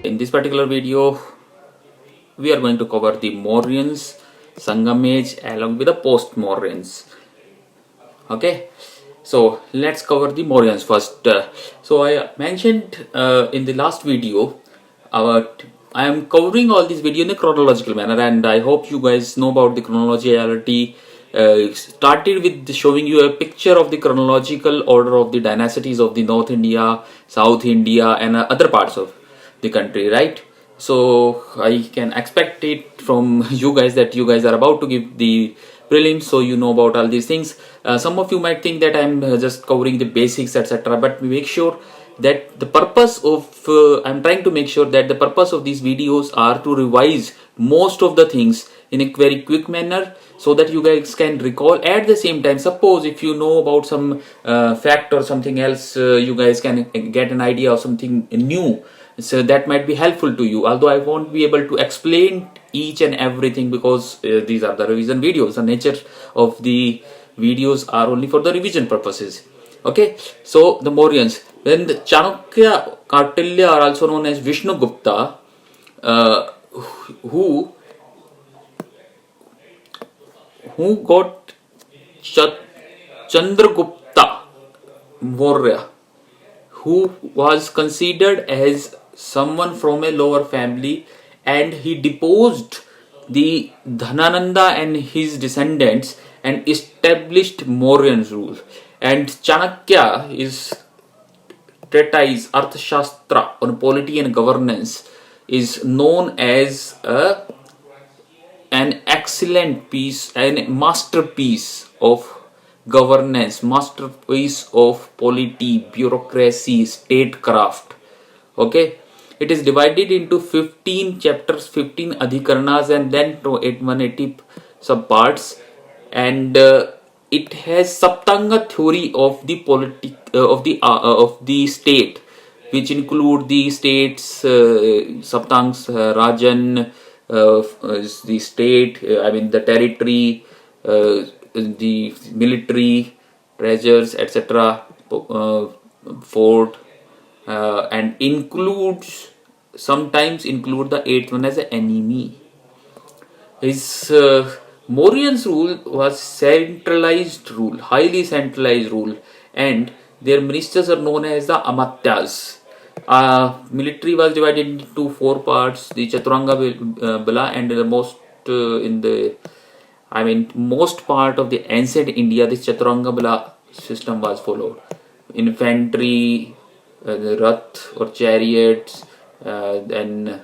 in this particular video we are going to cover the Mauryans, Sangam Age along with the post-Mauryans. Okay, so let's cover the Mauryans first. So I mentioned in the last video, I am covering all this video in a chronological manner, and I hope you guys know about the chronologicality. Started with showing you a picture of the chronological order of the dynasties of the North India, South India, and other parts of the country, right? So I can expect it from you guys that you guys are about to give the prelims, so you know about all these things. Some of you might think that I'm just covering the basics, etc., but make sure that the purpose of I'm trying to make sure that the purpose of these videos are to revise most of the things in a very quick manner, so that you guys can recall. At the same time, suppose if you know about some fact or something else, you guys can get an idea of something new, so that might be helpful to you. Although I won't be able to explain each and everything, because these are the revision videos. The nature of the videos are only for the revision purposes. Okay, so the Mauryans, then the Chanakya, Kautilya are also known as Vishnugupta, who got Chandragupta Maurya, who was considered as someone from a lower family, and he deposed the Dhanananda and his descendants and established Mauryan rule. And Chanakya is treatise Arthashastra on polity and governance is known as an excellent piece, a masterpiece of governance, masterpiece of polity, bureaucracy, statecraft. Okay, it is divided into 15 chapters, 15 adhikarnas, and then 180 subparts, and it has Saptanga theory of the of the state, which include the states, Saptangs, Rajan, the state, the territory, the military, treasures, etc., fort, and sometimes include the eighth one as an enemy. His Mauryans rule was centralized rule, highly centralized rule, and their ministers are known as the Amatyas. Military was divided into 4 parts: the Chaturanga Bala, and the most part of the ancient India, this Chaturanga Bala system was followed. Infantry, the Rath or chariots, and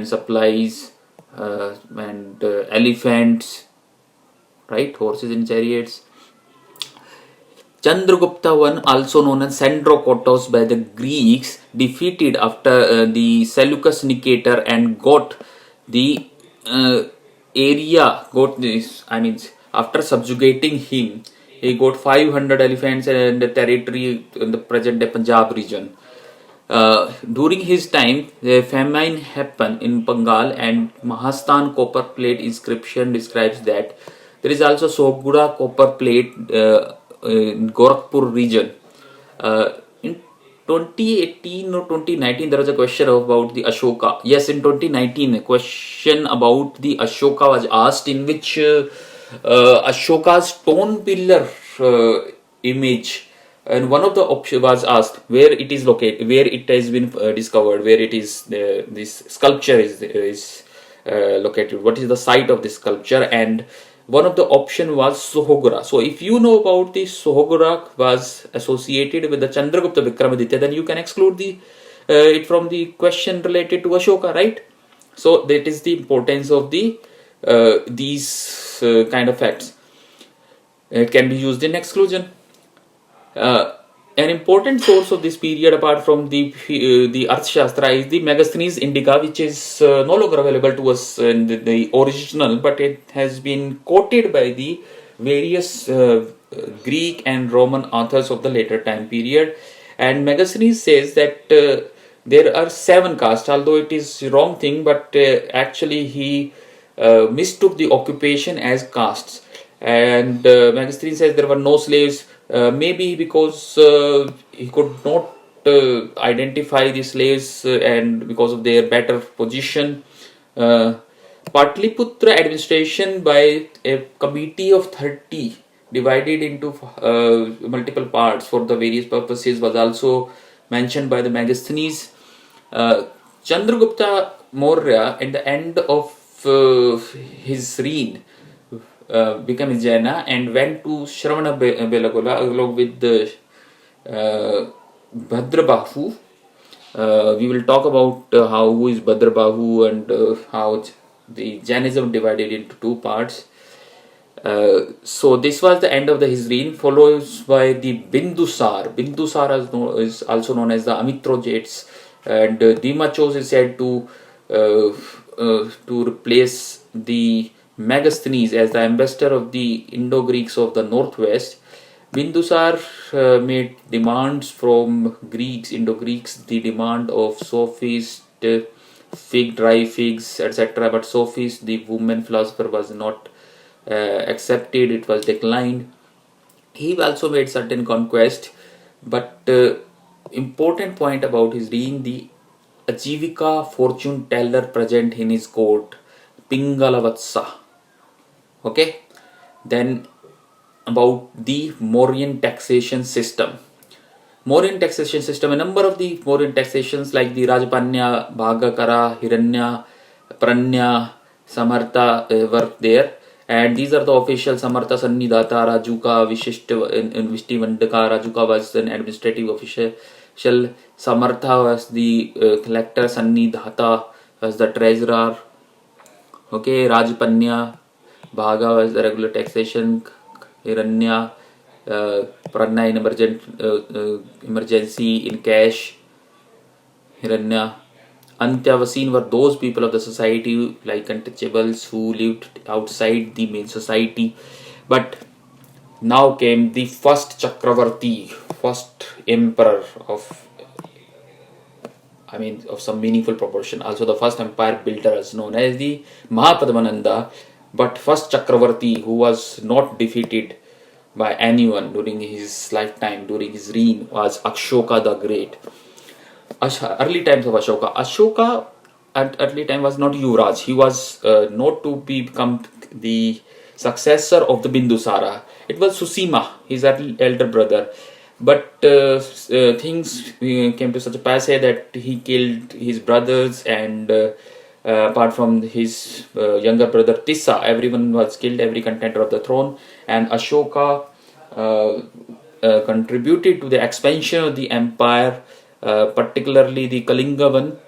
supplies, and elephants, right? Horses and chariots. Chandragupta I, also known as Sandrokotos by the Greeks, defeated after the Seleucus Nicator and got the area. After subjugating him, he got 500 elephants and the territory in the present day Punjab region. During his time, the famine happened in Bengal, and Mahastan copper plate inscription describes that. There is also Sogura copper plate in Gorakhpur region. In 2018 or 2019, there was a question about the Ashoka. Yes, in 2019, a question about the Ashoka was asked, in which Ashoka's stone pillar image, and one of the options was asked where it is located, where it has been discovered, where it is this sculpture is located, what is the site of this sculpture, and one of the option was Sohogura. So if you know about this, Sohogura was associated with the Chandragupta Vikramaditya, then you can exclude it from the question related to Ashoka, right? So that is the importance of these kind of facts. It can be used in exclusion. An important source of this period, apart from the Arthashastra, is the Megasthenes Indica, which is no longer available to us in the original, but it has been quoted by the various Greek and Roman authors of the later time period. And Megasthenes says that there are 7 castes, although it is wrong thing, but actually he mistook the occupation as castes. And Megasthenes says there were no slaves, maybe because he could not identify the slaves and because of their better position. Patliputra administration by a committee of 30 divided into multiple parts for the various purposes was also mentioned by the Megasthenes. Chandragupta Maurya at the end of his reign became a Jaina and went to Shravana Belagola along with the Bhadrabahu. We will talk about who is Bhadrabahu and how the Jainism divided into two parts. So this was the end of his reign, followed by the Bindusar. Bindusar is also known as the Amitrojates, and Dimachos is said to replace the Megasthenes as the ambassador of the Indo-Greeks of the northwest. Bindusar made demands from Indo-Greeks, the demand of sophist, dry figs, etc. But sophist, the woman philosopher, was not accepted, it was declined. He also made certain conquest, but important point about his reign, the Ajivika fortune teller present in his court, Pingalavatsa. Okay, then about the Mauryan taxation system. Mauryan taxation system, a number of the Mauryan taxations like the Rajapanya, Bhagakara, Hiranya, Pranya, Samartha were there. And these are the official. Samartha Sannidhata, Rajuka, Vishtivandaka. Rajuka was an administrative official. Samartha was the collector. Sannidhata was the treasurer. Okay, Rajapanya, Bhaga was the regular taxation. Hiranya, Pranna in emergency in cash. Hiranya. Antyavasin were those people of the society like untouchables who lived outside the main society. But now came the first Chakravarti, first emperor of some meaningful proportion. Also the first empire builder is known as the Mahapadmananda. But first Chakravarti who was not defeated by anyone during his lifetime, during his reign, was Ashoka the Great. Early times of Ashoka at early time was not Yuvraj. He was not to become the successor of the Bindusara. It was Susima, his elder brother. But things came to such a pass that he killed his brothers, and apart from his younger brother Tissa, everyone was killed, every contender of the throne. And Ashoka contributed to the expansion of the empire, particularly the Kalinga one,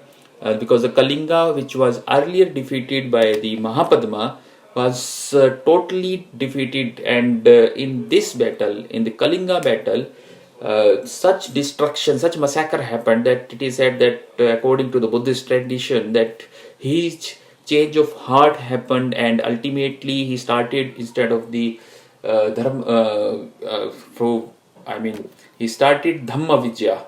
because the Kalinga, which was earlier defeated by the Mahapadma, was totally defeated. And in this battle, in the Kalinga battle, such destruction, such massacre happened that it is said that according to the Buddhist tradition, that his change of heart happened, and ultimately he started, instead of the he started Dhamma Vijaya.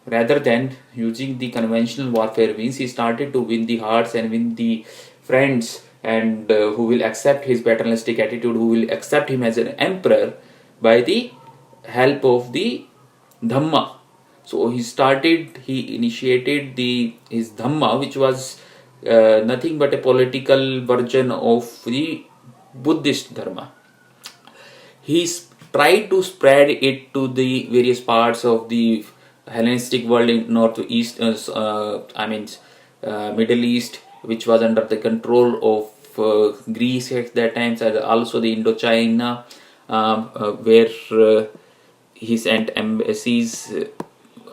Rather than using the conventional warfare means, he started to win the hearts and win the friends, and who will accept his paternalistic attitude, who will accept him as an emperor by the help of the Dhamma. So he initiated his Dhamma, which was nothing but a political version of the Buddhist Dharma. He tried to spread it to the various parts of the Hellenistic world in northeast, Middle East, which was under the control of Greece at that time, and also the Indochina, where he sent embassies.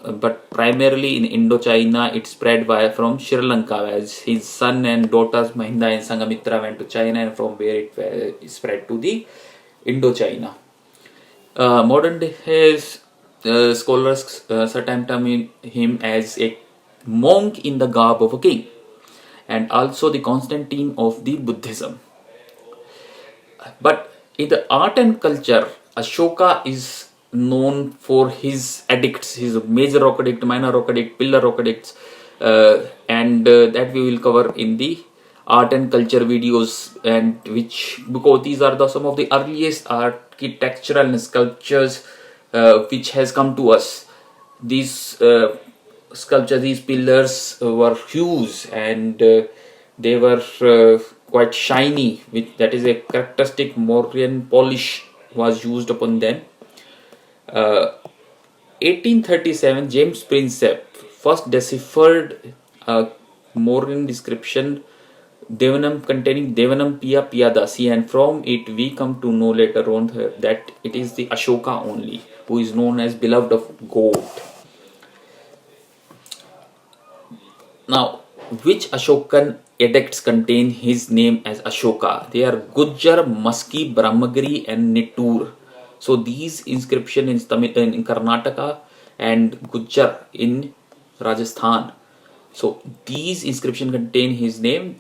But primarily in Indochina, it spread from Sri Lanka, as his son and daughters Mahinda and Sangamitra went to China, and from where it spread to the Indochina. Modern day scholars sometimes term him as a monk in the garb of a king, and also the Constantine of the Buddhism. But in the art and culture, Ashoka is known for his edicts, his major rock edict, minor rock edict, pillar rock edicts, and that we will cover in the art and culture videos, and because these are some of the earliest architectural and sculptures which has come to us. these sculptures, these pillars were huge, and they were quite shiny, that is a characteristic Mauryan polish was used upon them. 1837, James Prinsep first deciphered a Mauryan inscription, Devanam, containing Devanam Piya Piyadasi, and from it we come to know later on that it is the Ashoka only, who is known as beloved of God. Now, which Ashokan edicts contain his name as Ashoka? They are Gujjar, Maski, Brahmagiri, and Nittur. So these inscription in Karnataka and Gujjar in Rajasthan. So these inscription contain his name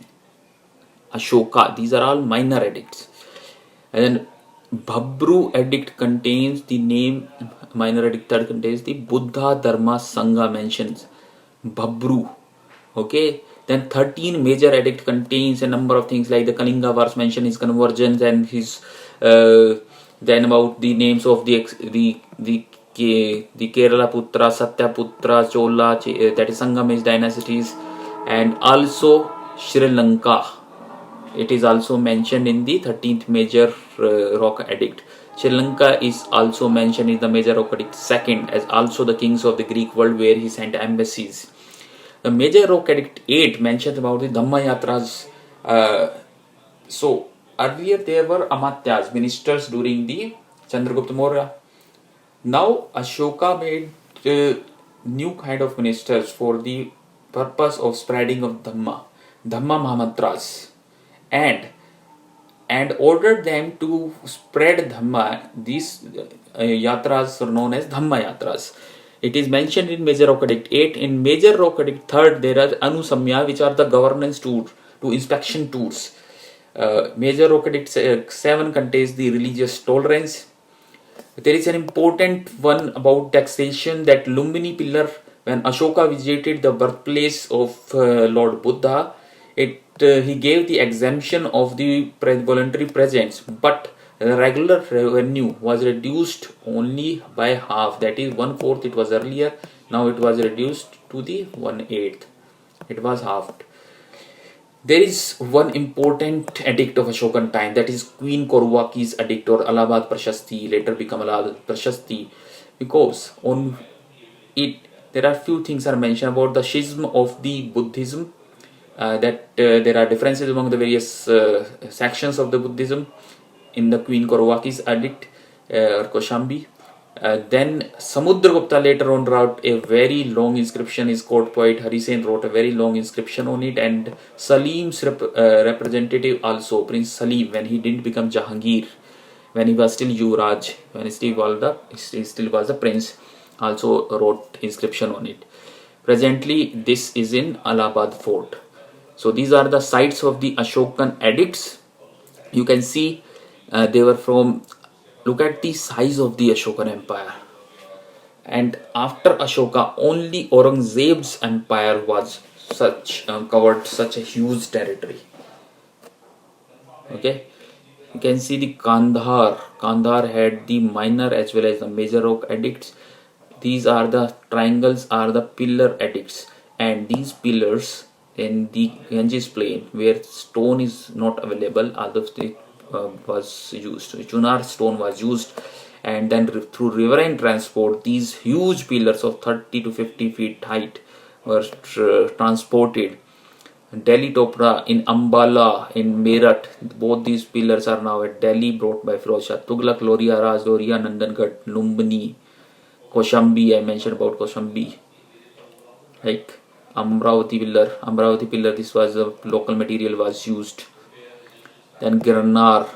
Ashoka. These are all minor edicts. And then Bhabru edict contains the name, minor edict that contains the Buddha Dharma Sangha mentions Bhabru. Okay, then 13 major edict contains a number of things like the Kalinga verse mention his convergence and his then about the names of the Kerala Putra, Satya Putra, Chola, that is Sangam Age dynasties, and also Sri Lanka. It is also mentioned in the 13th major rock edict. Sri Lanka is also mentioned in the major rock edict second as also the kings of the Greek world where he sent embassies. The major rock edict 8 mentions about the Dhamma Yatras. So earlier there were Amatyas, ministers during the Chandragupta Maurya. Now Ashoka made new kind of ministers for the purpose of spreading of Dhamma Mahamatras, and ordered them to spread Dhamma. These yatras are known as Dhamma Yatras. It is mentioned in Major Rock Edict 8. In Major Rock Edict 3rd, there are Anusamya, which are the governance to inspection tours. Major Rock Edict 7 contains the religious tolerance. There is an important one about taxation, that Lumbini pillar, when Ashoka visited the birthplace of Lord Buddha, he gave the exemption of the voluntary presents, but the regular revenue was reduced only by half, that is 1/4 it was earlier, now it was reduced to the 1/8, it was halved. There is one important edict of Ashokan time, that is Queen Korwaki's edict or Allahabad Prashasti, later become Allahabad Prashasti, because on it there are few things are mentioned about the schism of the Buddhism, that there are differences among the various sections of the Buddhism in the Queen Korwaki's edict or Koshambi. Then Samudragupta later on wrote a very long inscription. His court poet Harisen wrote a very long inscription on it, and Salim's representative also, Prince Salim, when he didn't become Jahangir, when he was still Yuvraj, when he still was a prince, also wrote inscription on it. Presently, this is in Allahabad Fort. So these are the sites of the Ashokan edicts. You can see they were from. Look at the size of the Ashokan empire. And after Ashoka, only Aurangzeb's empire was covered such a huge territory. Okay, you can see the Kandahar. Kandahar had the minor as well as the major rock edicts. These are the triangles, are the pillar edicts, and these pillars in the Ganges plain where stone is not available, although it was used, Chunar stone was used, and then through riverine transport, these huge pillars of 30 to 50 feet height were transported. Delhi Topra in Ambala, in Meerut, both these pillars are now at Delhi, brought by Firoz Shah Tughlaq, Loria, Rajdoria, Nandangarh, Lumbini, Koshambi. I mentioned about Koshambi, like Amravati pillar, this was a local material was used. Then Girnar,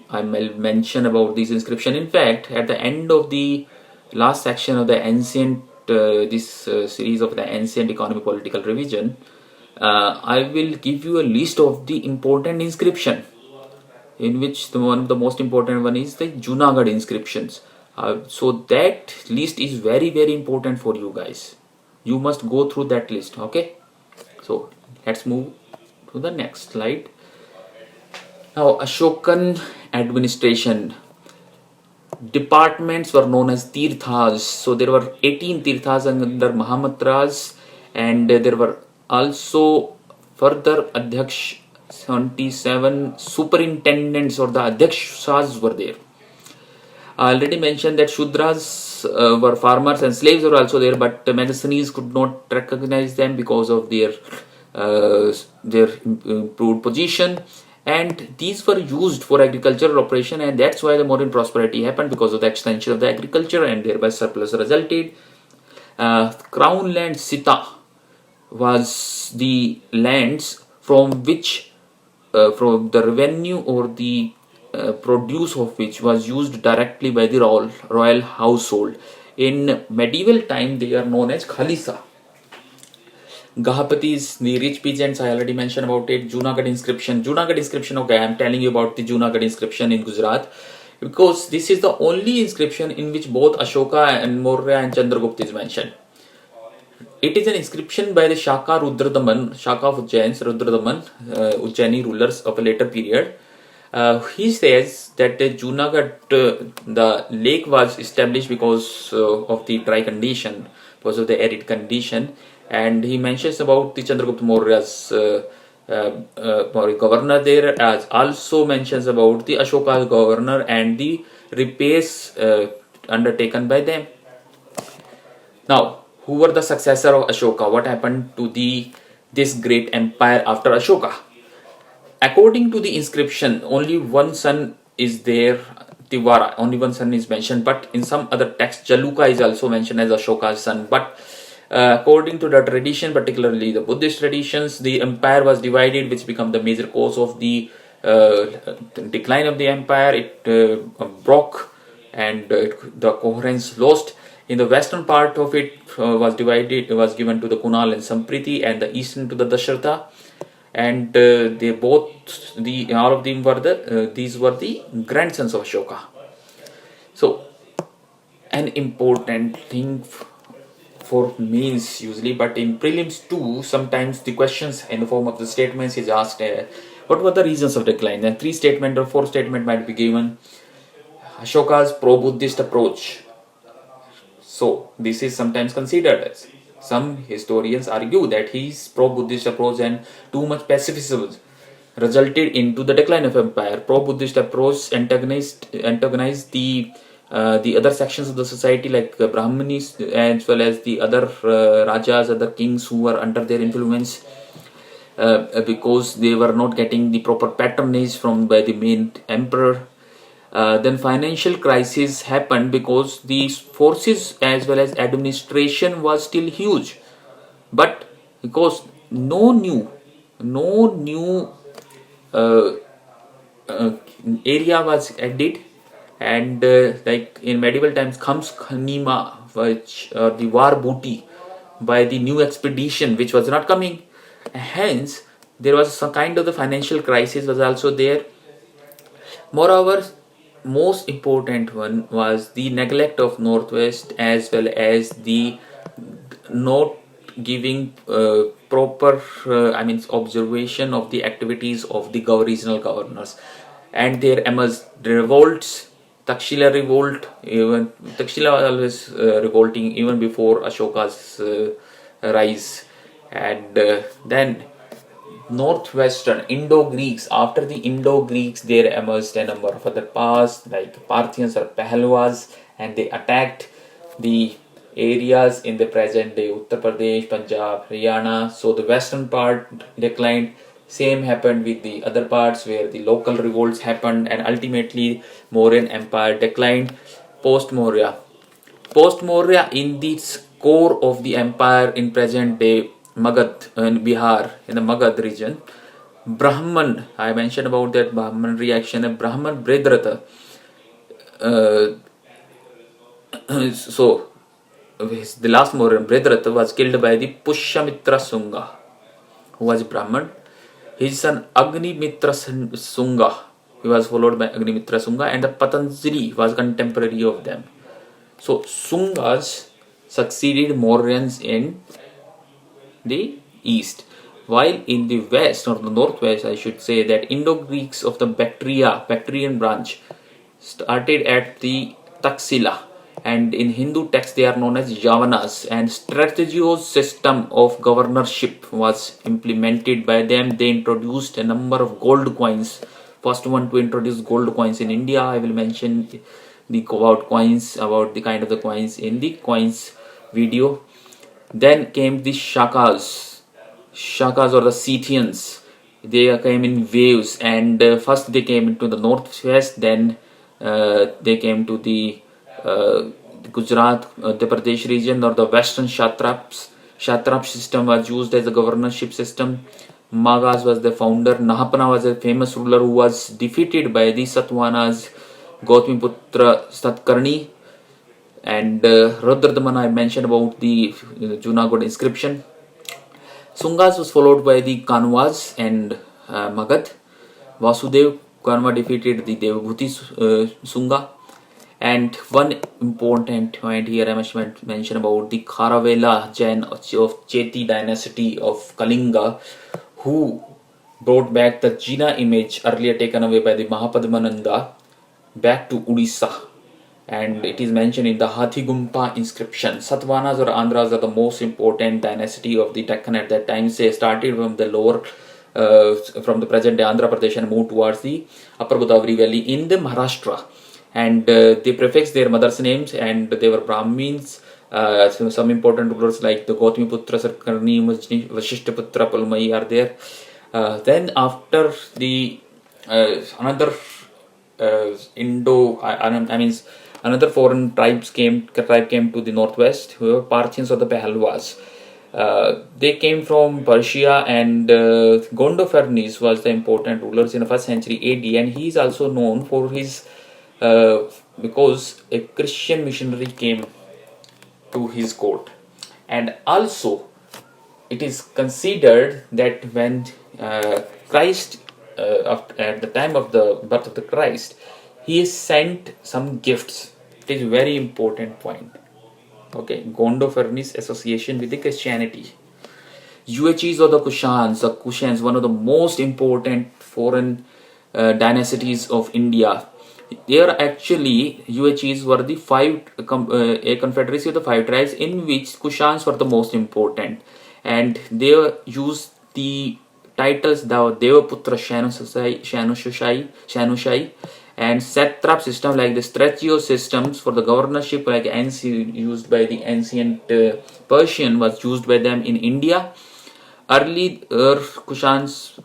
I will mention about this inscription. In fact, at the end of the last section of the ancient series of the ancient economic political revision, I will give you a list of the important inscription, in which one of the most important one is the Junagadh inscriptions. So that list is very, very important for you guys. You must go through that list. Okay, so let's move to the next slide. Now, Ashokan administration. departments were known as tirthas. So there were 18 tirthas under Mahamatras, and there were also further adhyaksh 77 superintendents, or the adhyakshas were there. I already mentioned that Shudras were farmers and slaves were also there, but the Magazines could not recognize them because of their improved position, and these were used for agricultural operation, and that's why the Mauryan prosperity happened, because of the extension of the agriculture, and thereby surplus resulted. Crown land Sita was the lands from which from the revenue or the produce of which was used directly by the royal household. In medieval time, they are known as Khalisa. Gahapatis, the rich peasants, I already mentioned about it. Junagadh inscription. Junagadh inscription, okay, I am telling you about the Junagadh inscription in Gujarat, because this is the only inscription in which both Ashoka and Maurya and Chandragupta is mentioned. It is an inscription by the Shaka Rudradaman, Shaka of Ujjains, Rudradaman, Ujjaini rulers of a later period. He says that the Junagadh, the lake was established because of the dry condition, because of the arid condition, and he mentions about the Chandragupta Maurya's governor there, as also mentions about the Ashoka's governor and the repairs undertaken by them. Now, who were the successor of Ashoka? What happened to this great empire after Ashoka? According to the inscription, only one son is there, Tivara, only one son is mentioned, but in some other texts, Jaluka is also mentioned as Ashoka's son. But according to the tradition, particularly the Buddhist traditions, the empire was divided, which became the major cause of the decline of the empire. It broke, and the coherence lost. In the western part of it was divided, was given to the Kunal and Sampriti, and the eastern to the Dasharatha. And they both, all of them were these were the grandsons of Ashoka. So, an important thing for mains usually, but in prelims too, sometimes the questions in the form of the statements is asked, what were the reasons of decline? Then 3 statement or 4 statement might be given. Ashoka's pro-Buddhist approach. So, this is sometimes considered as. Some historians argue that his pro-Buddhist approach and too much pacifism resulted into the decline of empire. Pro-Buddhist approach antagonized the other sections of the society, like Brahmanis, as well as the other rajas, other kings who were under their influence, because they were not getting the proper patronage by the main emperor. Then financial crisis happened because these forces as well as administration was still huge, but because no new area was added, and like in medieval times comes Khanima, which the war booty by the new expedition which was not coming. Hence there was some kind of the financial crisis was also there. Moreover, most important one was the neglect of Northwest, as well as the not giving proper observation of the activities of the regional governors, and there emerged revolts. Takshila revolt, even Takshila was always revolting even before Ashoka's rise, and then Northwestern Indo-Greeks. After the Indo-Greeks, there emerged a number of other powers like Parthians or Pahlawas, and they attacked the areas in the present day Uttar Pradesh, Punjab, Haryana. So the western part declined. Same happened with the other parts where the local revolts happened, and ultimately Mauryan Empire declined. Post-Maurya, in the core of the empire in present day Magad in Bihar, in the Magad region, Brahman, I mentioned about that Brahman reaction, Brahman Bredratha. So, the last Mauryan, Bredratha, was killed by the Pushyamitra Sunga, who was Brahman. His son Agnimitra Sunga, he was followed by Agnimitra Sunga, and the Patanjali was contemporary of them. So, Sungas succeeded Mauryans in the east, while in the west or the northwest, I should say, that Indo-Greeks of the Bactrian branch started at the Taksila, and in Hindu texts they are known as Yavanas, and Strategio's system of governorship was implemented by them. They introduced a number of gold coins. First one to introduce gold coins in India. I will mention about coins, about the kind of the coins in the coins video. Then came the Shakas or the Scythians. They came in waves, and first they came into the northwest, then they came to the Gujarat, Madhya Pradesh region, or the western satraps. Satrap system was used as a governorship system. Magas was the founder. Nahapana was a famous ruler who was defeated by the Satavahanas, Gautamiputra Satkarni, and Rudradamana. I mentioned about the Junagadh inscription. Sungas was followed by the Kanwas and Magad. Vasudev Kanwa defeated the Devabhuti Sunga. And one important point here I must mention about the Kharavela Jain of Cheti dynasty of Kalinga, who brought back the Jina image earlier taken away by the Mahapadmananda back to Odisha. And it is mentioned in the Hathigumpa inscription. Satavahanas or Andhras are the most important dynasty of the Deccan at that time. They started from the lower, from the present day Andhra Pradesh, and moved towards the upper Godavari valley in the Maharashtra. And they prefixed their mother's names, and they were Brahmins. So some important rulers like the Gautamiputra Sarkarni, Vasishthaputra Palmai are there. Then after the another another foreign tribe came to the northwest, who were Parthians or the Pahalwas. They came from Persia, and Gondophares was the important rulers in the 1st century AD, and he is also known for his because a Christian missionary came to his court. And also it is considered that when Christ at the time of the birth of the Christ, he sent some gifts. It is a very important point. Okay, Gondophares association with the Christianity. UHEs or the Kushans, one of the most important foreign dynasties of India. They are actually, UHEs were the a confederacy of the 5 tribes, in which Kushans were the most important, and they used the titles Devaputra Shanushai, and satrap system like the Stretchio systems for the governorship, like used by the ancient Persian, was used by them in India. Early Kushans,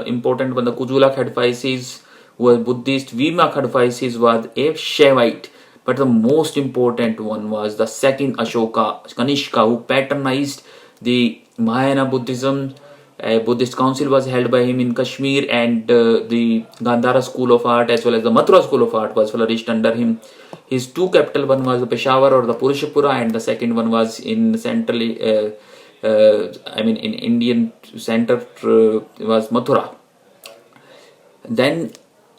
important when the Kujula Khadfaisis were Buddhist, Vima Khadfaisis was a Shaivite, but the most important one was the second Ashoka, Kanishka, who patronized the Mahayana Buddhism. A Buddhist council was held by him in Kashmir, and the Gandhara school of art as well as the Mathura school of art was flourished under him. His 2 capital, one was the Peshawar or the Purushapura, and the second one was in central, in Indian center was Mathura. Then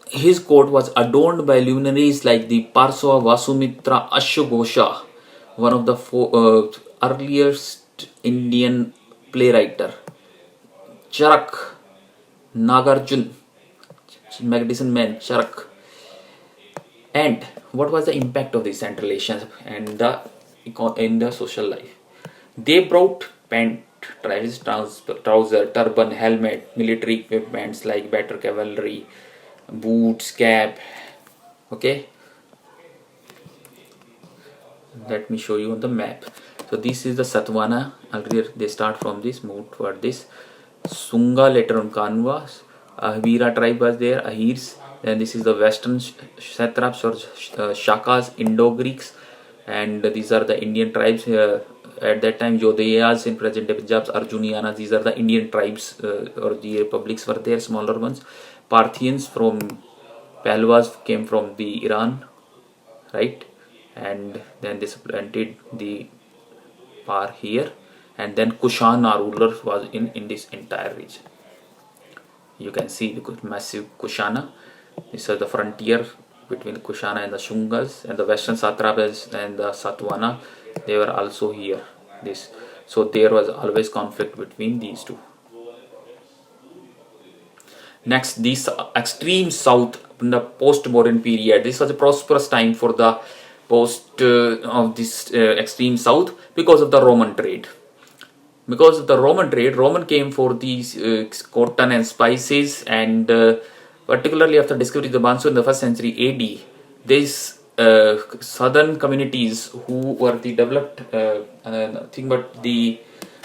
his court was adorned by luminaries like the Parswa Vasumitra Ashogosha, one of the earliest Indian playwriter. Charak, Nagarjun, medicine man, Charak. And what was the impact of these Central Asians and in the social life? They brought pant, trouser, turban, helmet, military equipments like better cavalry, boots, cap. Okay, let me show you on the map. So this is the Satavahana. Earlier they start from this, move toward this. Sunga, later on Kanwas. Ahvira tribe was there, Ahirs. Then this is the western satraps or Shakas, Indo-Greeks, and these are the Indian tribes at that time. Yodhayas in present day Punjab, Arjunianas, these are the Indian tribes or the republics were there, smaller ones. Parthians from Pahalwas came from the Iran, right? And then they supplanted the Par here. And then Kushana ruler was in this entire region. You can see the massive Kushana. This is the frontier between Kushana and the Shungas, and the western satrapas and the Satavahana. They were also here. So there was always conflict between these two. Next, this extreme south in the post-Mauryan period. This was a prosperous time for the post of this extreme south because of the Roman trade. Because of the Roman trade, Roman came for these cotton and spices, and particularly after discovery of the Bansu in the 1st century AD, these southern communities who were the developed thing, but the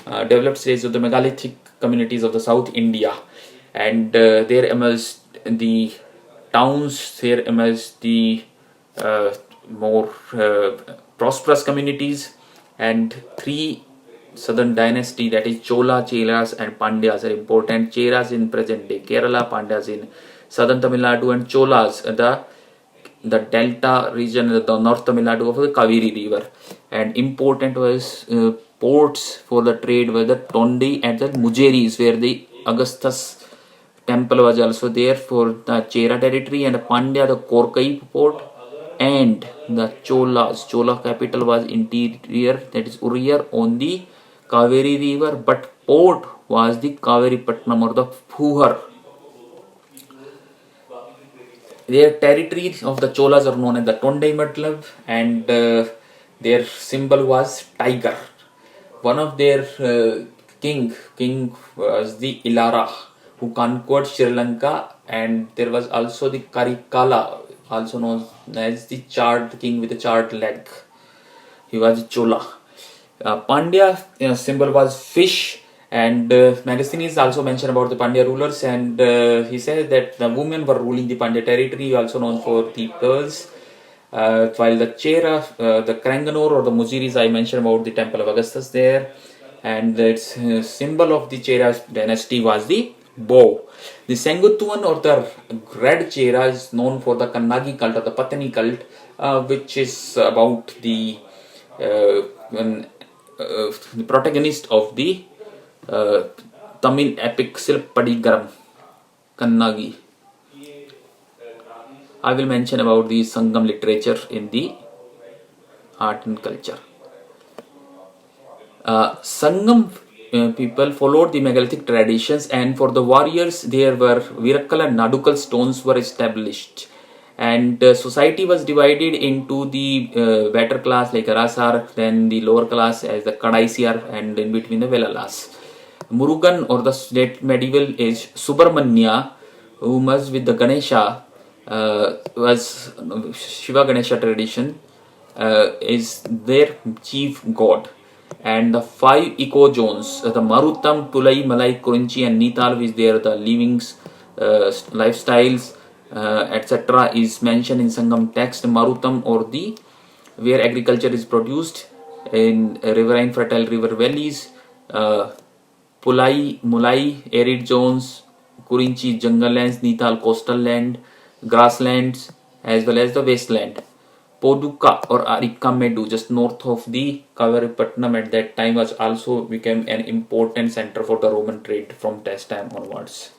developed stage of the megalithic communities of the South India, and there emerged the towns, there emerged the more prosperous communities, and three southern dynasty, that is Chola, Cheras and Pandyas are important. Cheras in present day Kerala, Pandyas in southern Tamil Nadu, and Cholas the delta region, the north Tamil Nadu of the Kaveri river. And important was ports for the trade were the Tondi and the Mujeris, where the Augustus temple was also there for the Chera territory, and Pandya the Korkai port, and the Chola capital was interior, that is Uriyar on the Kaveri river, but port was the Kaveri Patnam or the Phuhar. Their territories of the Cholas are known as the Tondai Matlab, and their symbol was tiger. One of their king was the Ilara, who conquered Sri Lanka, and there was also the Karikala, also known as the charred king with a charred leg. He was Chola. Pandya symbol was fish, and Magazine is also mentioned about the Pandya rulers, and he says that the women were ruling the Pandya territory, also known for the pearls. While the Chera, the Kranganur or the Mujiris, I mentioned about the temple of Augustus there, and its symbol of the Chera dynasty was the bow. The Sengutuan or the red Chera is known for the Kannagi cult or the Patani cult, which is about the protagonist of the Tamil epic Silpadigaram, Kannagi. I will mention about the Sangam literature in the art and culture. Sangam people followed the megalithic traditions, and for the warriors there were Virakal and Nadukal stones were established, and society was divided into the better class like Arasar, then the lower class as the Kadaisiyar, and in between the Velalas. Murugan or the late medieval age Subramanya, who merged with the Ganesha, was Shiva Ganesha tradition, is their chief god. And the 5 eco zones, the Marutam, Tulai, Malai, Kurinchi and Nital, is there the livings, lifestyles, etc. is mentioned in Sangam text. Marutam or the where agriculture is produced in riverine fertile river valleys, Pulai, Mulai, arid zones, Kurinchi, jungle lands, Nital, coastal land, grasslands, as well as the wasteland. Poduka or Arikamedu, just north of the Kavaripatnam at that time, was also became an important center for the Roman trade from this time onwards.